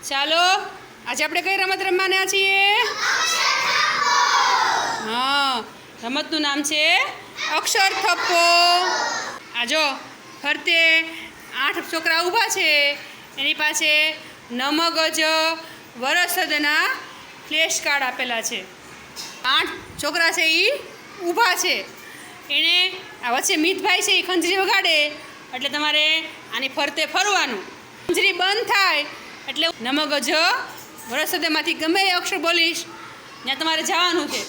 ચાલો આજે આપણે કઈ રમત રમવાના છીએ? હા, રમતનું નામ છે અક્ષર થપ્પો. આ જો ફરતે 8 છોકરા ઊભા છે, એની પાસે નમગજ વરસદના ફ્લેશ કાર્ડ આપેલા છે. 8 છોકરા છે એ ઊભા છે. એણે આ વચ્ચે મિતભાઈ છે એ ખંજરી વગાડે એટલે તમારે આની ફરતે ફરવાનું. ખંજરી બંધ થાય એટલે નમગજ વરસદમાંથી ગમે એ અક્ષર બોલીશ ત્યાં તમારે જવાનું છે.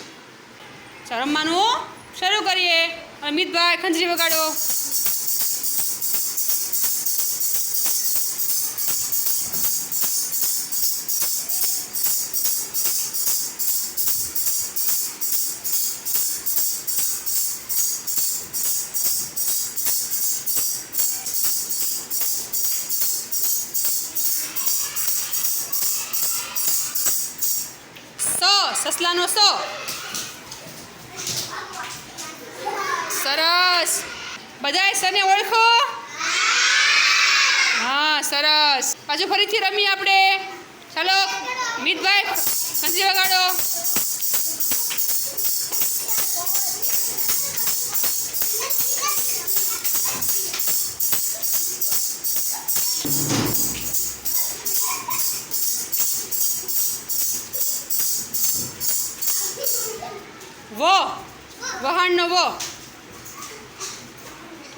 ચાલો રમવાનું શરૂ કરીએ. મિતભાઈ ખંજરી વગાડો. સસલાનો સો. સરસ. બધાય સને ઓળખો? હા, સરસ. પાછું ફરીથી રમીએ આપણે. ચાલો મિતભાઈ ખંજરી વગાડો. વો, વહાણનો વો.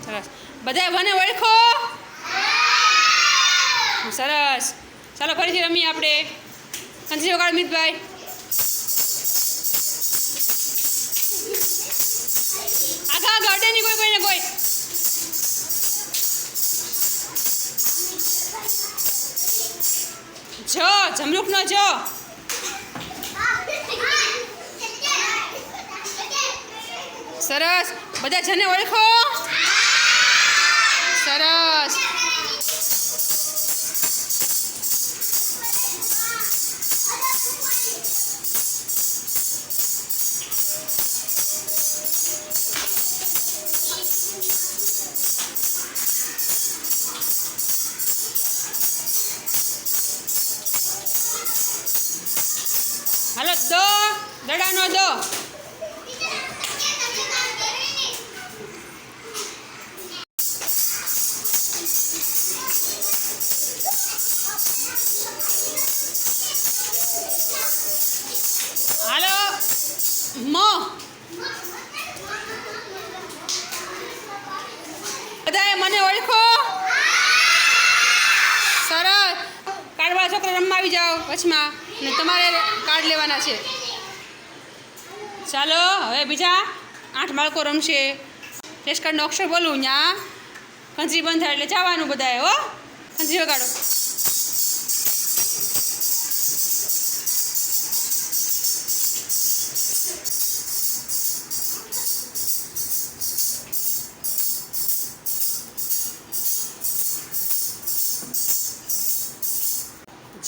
સરસ. બધાય વને ઓળખો? સરસ. ચાલો ફરીથી રમીએ આપણે. ખંજરી વગાડો મિતભાઈ. આગા ગાર્ડનની કોઈને કોઈ. જો જમરૂખનો જો. સરસ. બધા જને ઓળખો? સરસ. હાલો દો, દડાનો દો. હાલો મો. બધાએ મને ઓળખો? સરસ. કાર્ડવાળા છોકરા રમવા આવી જાઓ વચમાં ને તમારે કાર્ડ લેવાના છે. ચાલો હવે બીજા 8 બાળકો રમશે. ફ્લેશ કાર્ડનો અક્ષર બોલું ત્યાં ખંજરી બંધ થાય એટલે જવાનું બધાએ. હો, ખંજરી વગાડો.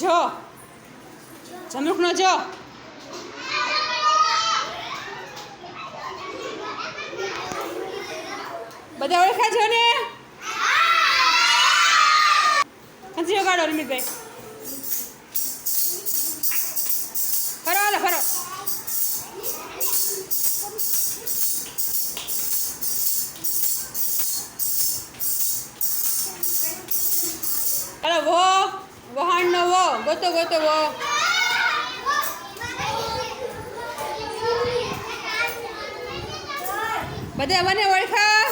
જો જમરૂખનો જો. બધા ઓળખા છો ને? ખંજરી વગાડો રમીતભાઈ. ફરો હાલો ફરો. ચાલો વો, વહાણનો વો. ગોતો ગોતો વો. બધા મને ઓળખા?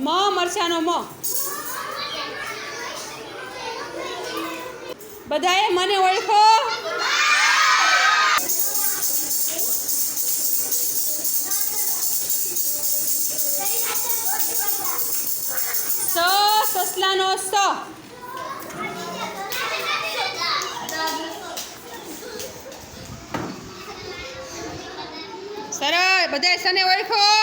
મ મરચાનો મ. બધાએ મને ઓળખો? સસલાનો સ. સરસ. બધાએ સને ઓળખો?